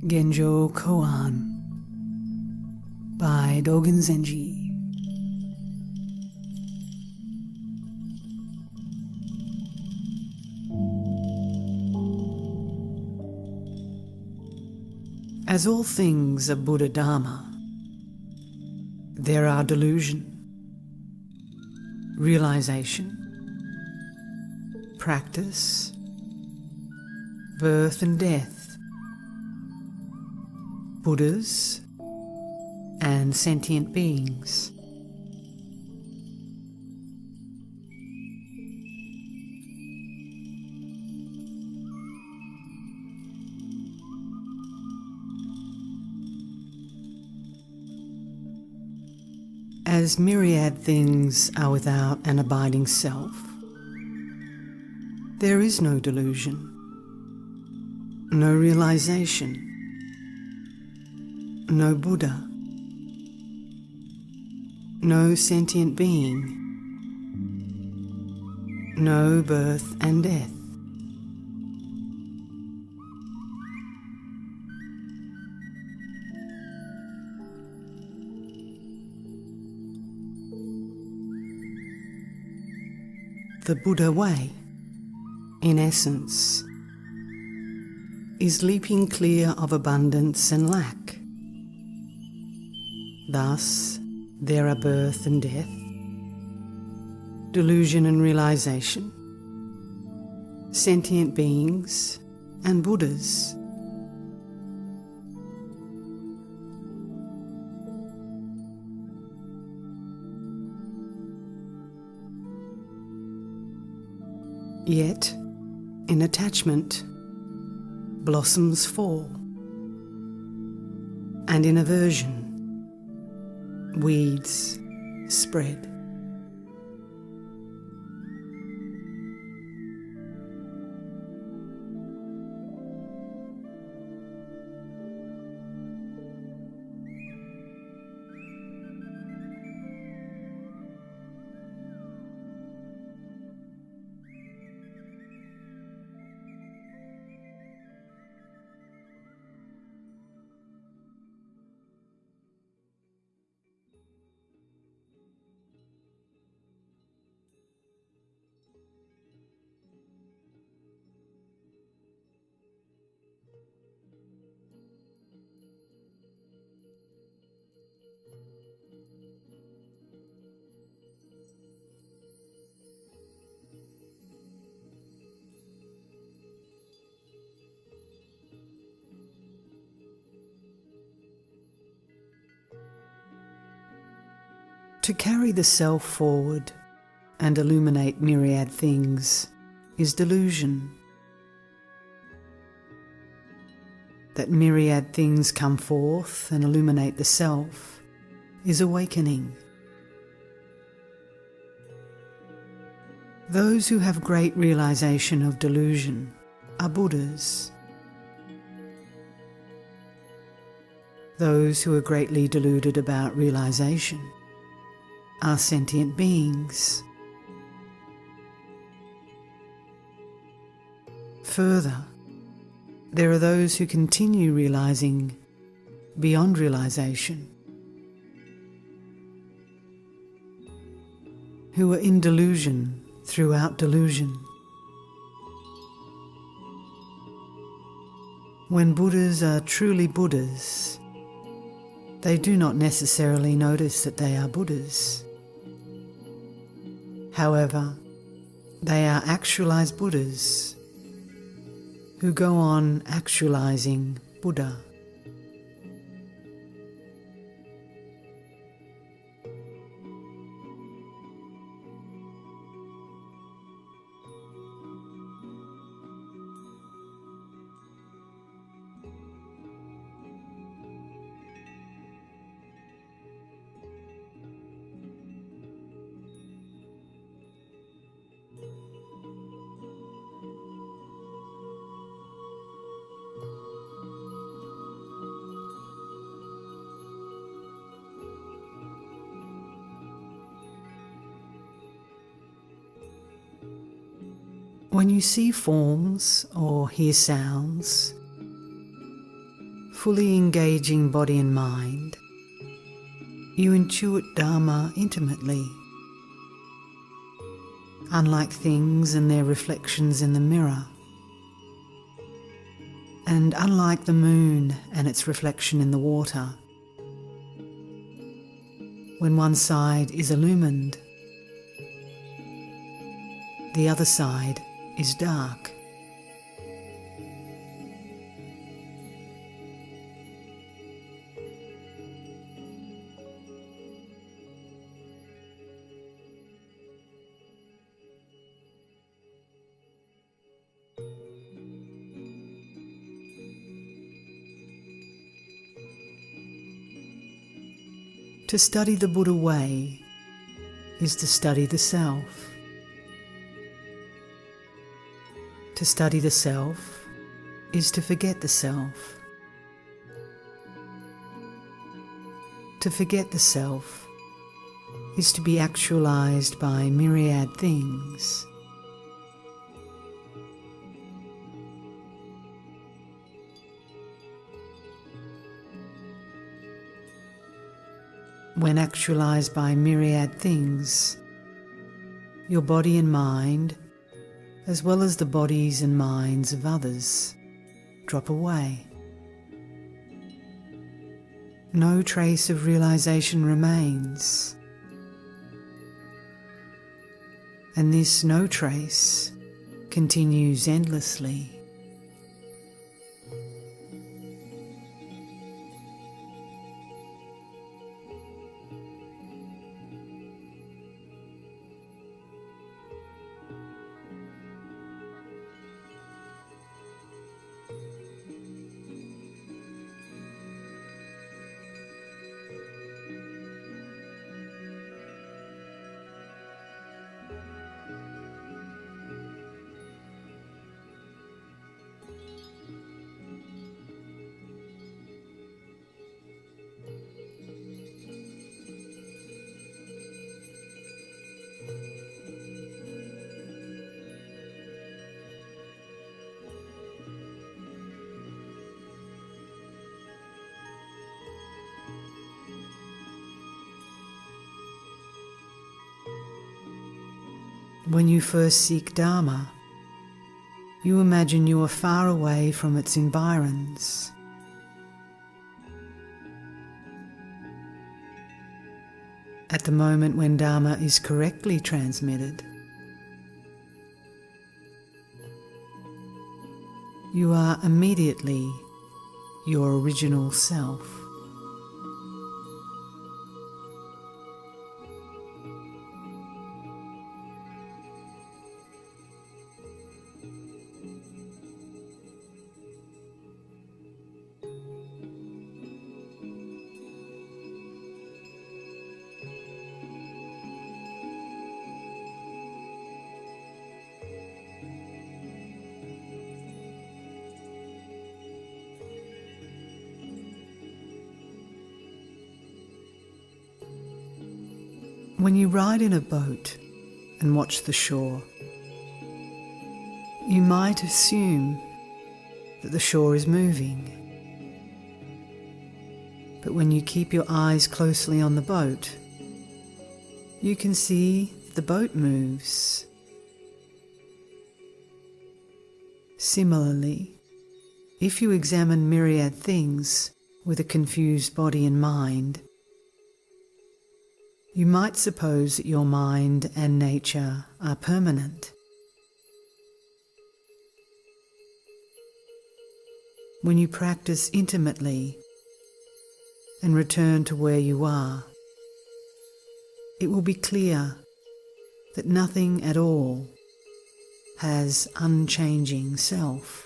Genjo Koan by Dōgen Zenji. As all things are Buddha Dharma, there are delusion, realization, practice, birth and death, Buddhas and sentient beings. As myriad things are without an abiding self, there is no delusion, no realization, no Buddha, no sentient being, no birth and death. The Buddha way, in essence, is leaping clear of abundance and lack. Thus, there are birth and death, delusion and realization, sentient beings and Buddhas. Yet, in attachment, blossoms fall, and in aversion, weeds spread. To carry the self forward and illuminate myriad things is delusion. That myriad things come forth and illuminate the self is awakening. Those who have great realization of delusion are Buddhas. Those who are greatly deluded about realization are sentient beings. Further, there are those who continue realizing beyond realization, who are in delusion throughout delusion. When Buddhas are truly Buddhas, they do not necessarily notice that they are Buddhas. However, they are actualized Buddhas who go on actualizing Buddha. When you see forms or hear sounds, fully engaging body and mind, you intuit Dharma intimately. Unlike things and their reflections in the mirror, and unlike the moon and its reflection in the water, when one side is illumined, the other side is dark. To study the Buddha way is to study the self. To study the self is to forget the self. To forget the self is to be actualized by myriad things. When actualized by myriad things, your body and mind, as well as the bodies and minds of others, drop away. No trace of realization remains, and this no trace continues endlessly. When you first seek Dharma, you imagine you are far away from its environs. At the moment when Dharma is correctly transmitted, you are immediately your original self. When you ride in a boat and watch the shore, you might assume that the shore is moving. But when you keep your eyes closely on the boat, you can see the boat moves. Similarly, if you examine myriad things with a confused body and mind, you might suppose that your mind and nature are permanent. When you practice intimately and return to where you are, it will be clear that nothing at all has unchanging self.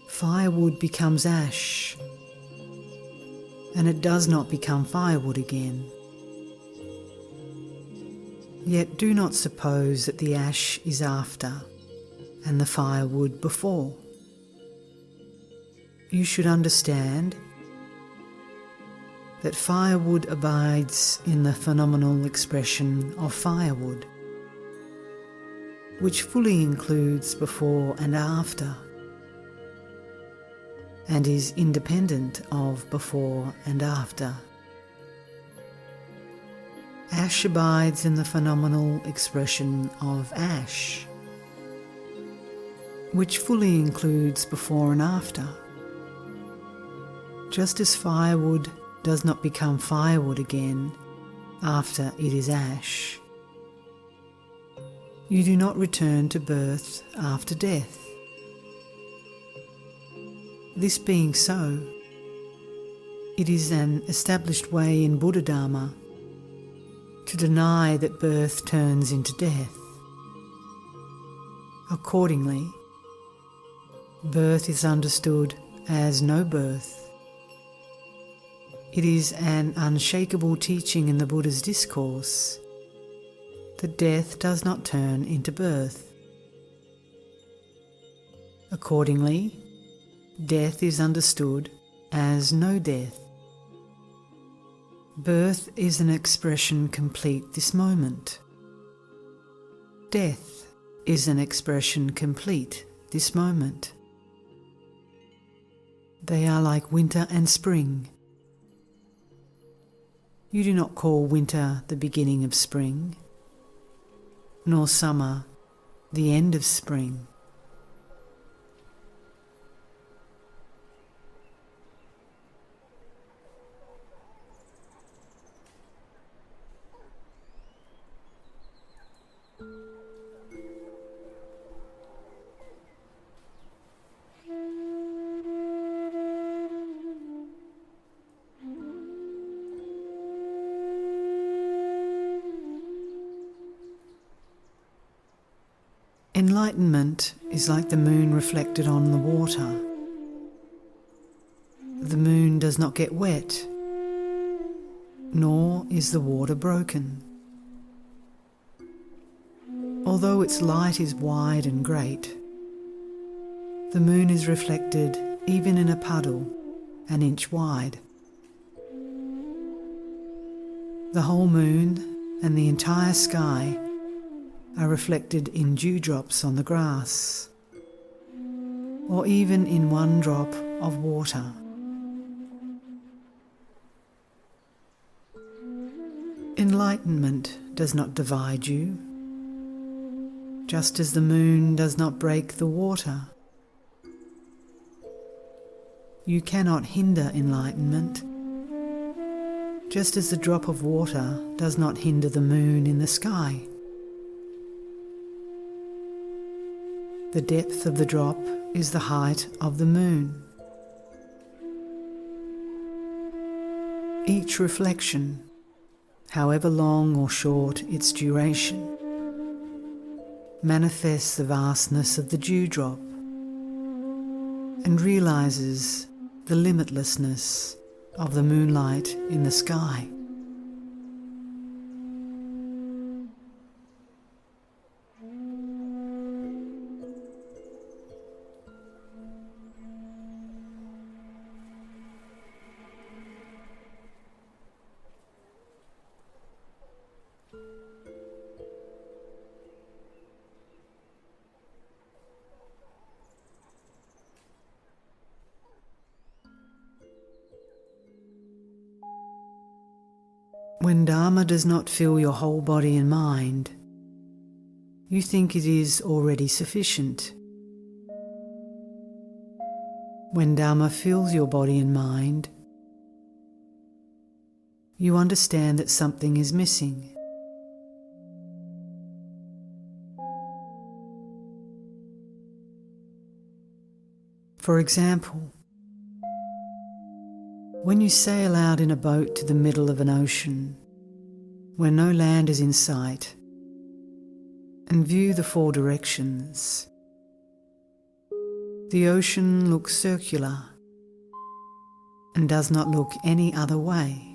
Firewood becomes ash, and it does not become firewood again. Yet do not suppose that the ash is after and the firewood before. You should understand that firewood abides in the phenomenal expression of firewood, which fully includes before and after, and is independent of before and after. Ash abides in the phenomenal expression of ash, which fully includes before and after. Just as firewood does not become firewood again after it is ash, you do not return to birth after death. This being so, it is an established way in Buddha Dharma to deny that birth turns into death. Accordingly, birth is understood as no birth. It is an unshakable teaching in the Buddha's discourse that death does not turn into birth. Accordingly, death is understood as no death. Birth is an expression complete this moment. Death is an expression complete this moment. They are like winter and spring. You do not call winter the beginning of spring, nor summer the end of spring. Enlightenment is like the moon reflected on the water. The moon does not get wet, nor is the water broken. Although its light is wide and great, the moon is reflected even in a puddle an inch wide. The whole moon and the entire sky are reflected in dewdrops on the grass, or even in one drop of water. Enlightenment does not divide you, just as the moon does not break the water. You cannot hinder enlightenment, just as the drop of water does not hinder the moon in the sky. The depth of the drop is the height of the moon. Each reflection, however long or short its duration, manifests the vastness of the dewdrop and realizes the limitlessness of the moonlight in the sky. When Dharma does not fill your whole body and mind, you think it is already sufficient. When Dharma fills your body and mind, you understand that something is missing. For example, when you sail out in a boat to the middle of an ocean where no land is in sight and view the four directions, the ocean looks circular and does not look any other way.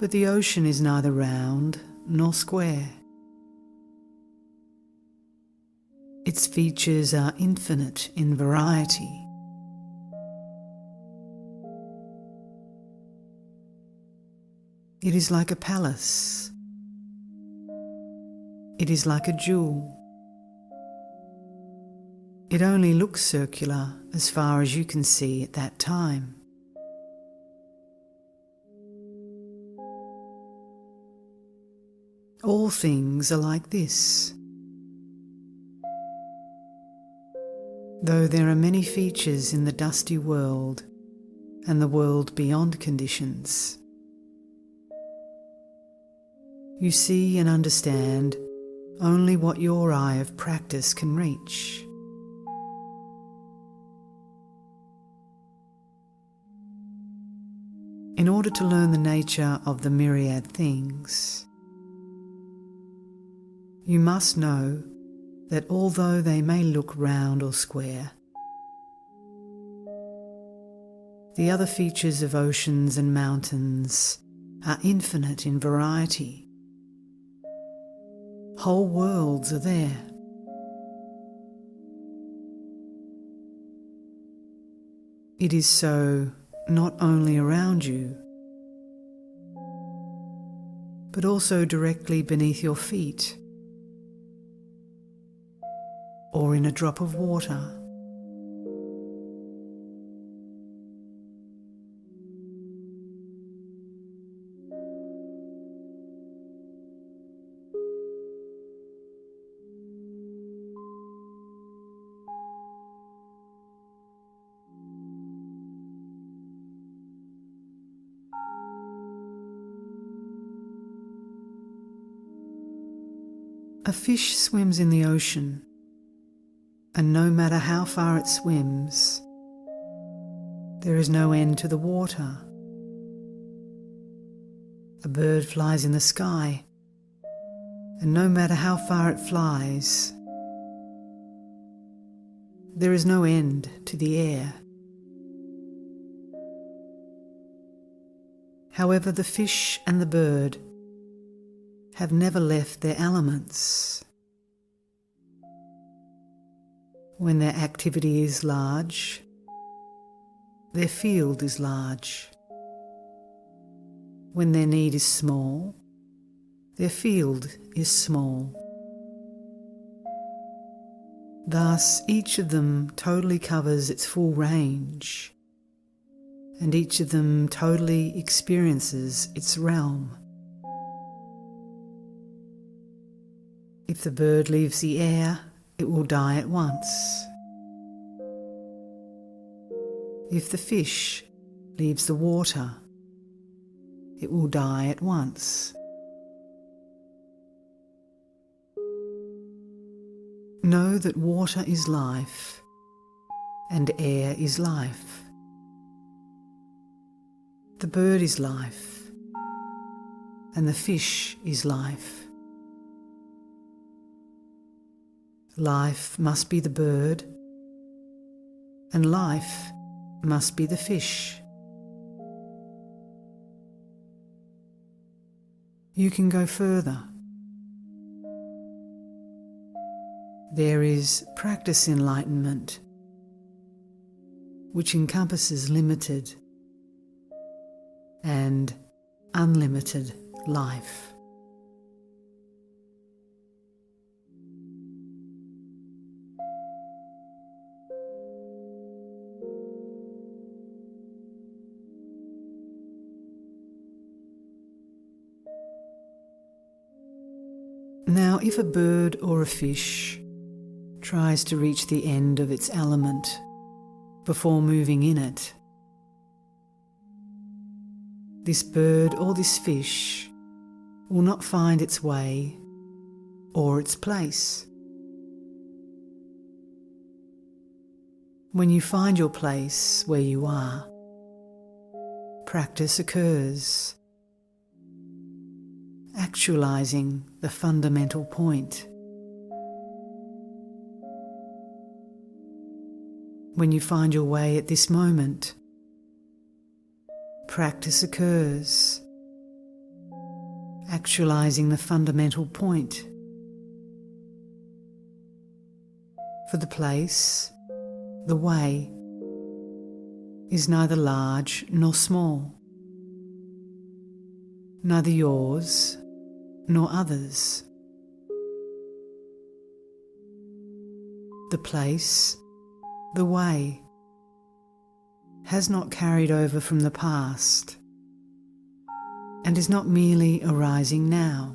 But the ocean is neither round nor square. Its features are infinite in variety. It is like a palace. It is like a jewel. It only looks circular as far as you can see at that time. All things are like this. Though there are many features in the dusty world and the world beyond conditions, you see and understand only what your eye of practice can reach. In order to learn the nature of the myriad things, you must know that although they may look round or square, the other features of oceans and mountains are infinite in variety. Whole worlds are there. It is so not only around you, but also directly beneath your feet, or in a drop of water. A fish swims in the ocean, and no matter how far it swims, there is no end to the water. A bird flies in the sky, and no matter how far it flies, there is no end to the air. However, the fish and the bird have never left their elements. When their activity is large, their field is large. When their need is small, their field is small. Thus, each of them totally covers its full range, and each of them totally experiences its realm. If the bird leaves the air, it will die at once. If the fish leaves the water, it will die at once. Know that water is life and air is life. The bird is life and the fish is life. Life must be the bird, and life must be the fish. You can go further. There is practice enlightenment, which encompasses limited and unlimited life. Now, if a bird or a fish tries to reach the end of its element before moving in it, this bird or this fish will not find its way or its place. When you find your place where you are, practice occurs. Actualizing the fundamental point. When you find your way at this moment, practice occurs. Actualizing the Fundamental Point. For the place, the way, is neither large nor small, neither yours nor others. The place, the way, has not carried over from the past and is not merely arising now.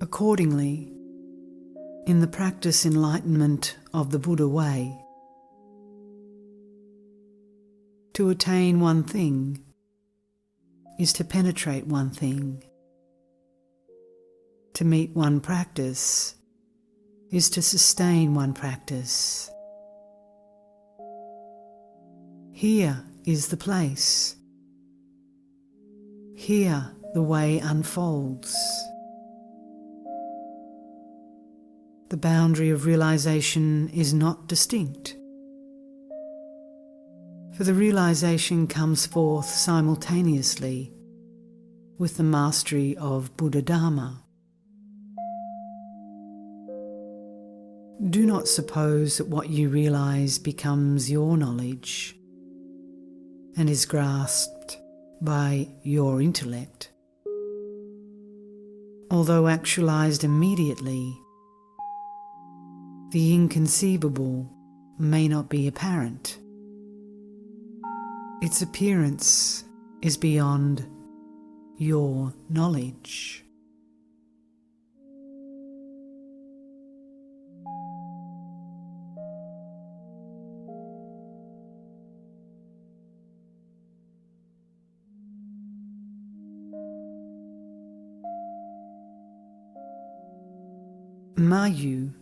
Accordingly, in the practice enlightenment of the Buddha way, to attain one thing is to penetrate one thing. To meet one practice is to sustain one practice. Here is the place. Here the way unfolds. The boundary of realization is not distinct, for the realization comes forth simultaneously with the mastery of Buddha Dharma. Do not suppose that what you realize becomes your knowledge and is grasped by your intellect. Although actualized immediately, the inconceivable may not be apparent. Its appearance is beyond your knowledge. Mayu,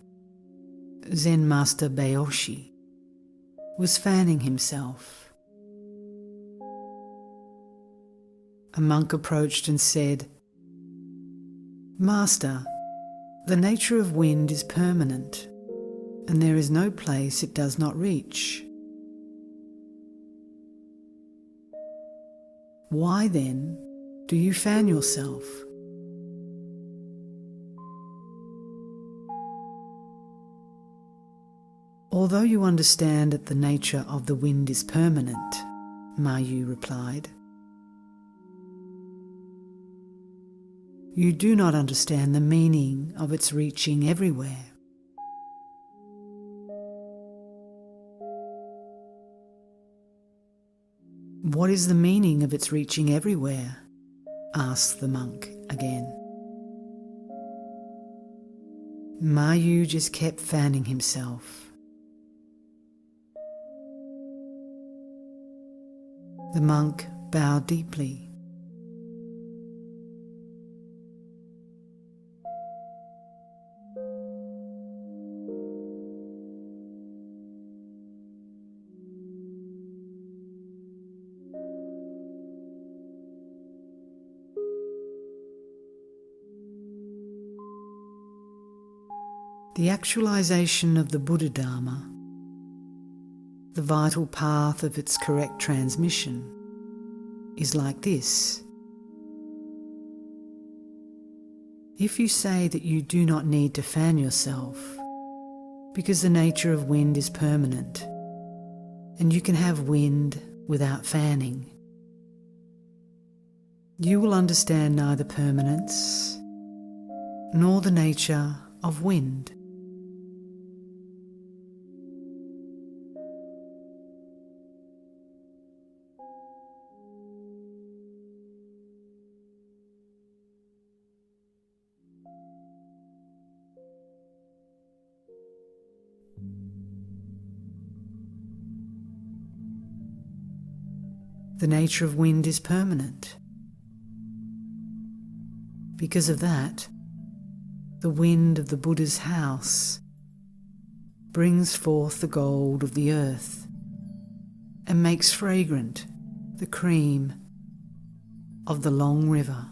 Zen Master Bayoshi, was fanning himself. A monk approached and said, "Master, the nature of wind is permanent, and there is no place it does not reach. Why then do you fan yourself?" "Although you understand that the nature of the wind is permanent," Mayu replied, "you do not understand the meaning of its reaching everywhere." "What is the meaning of its reaching everywhere?" asked the monk again. Mayu just kept fanning himself. The monk bowed deeply. The actualization of the Buddha Dharma, the vital path of its correct transmission, is like this. If you say that you do not need to fan yourself because the nature of wind is permanent and you can have wind without fanning, you will understand neither permanence nor the nature of wind. The nature of wind is permanent. Because of that, the wind of the Buddha's house brings forth the gold of the earth and makes fragrant the cream of the long river.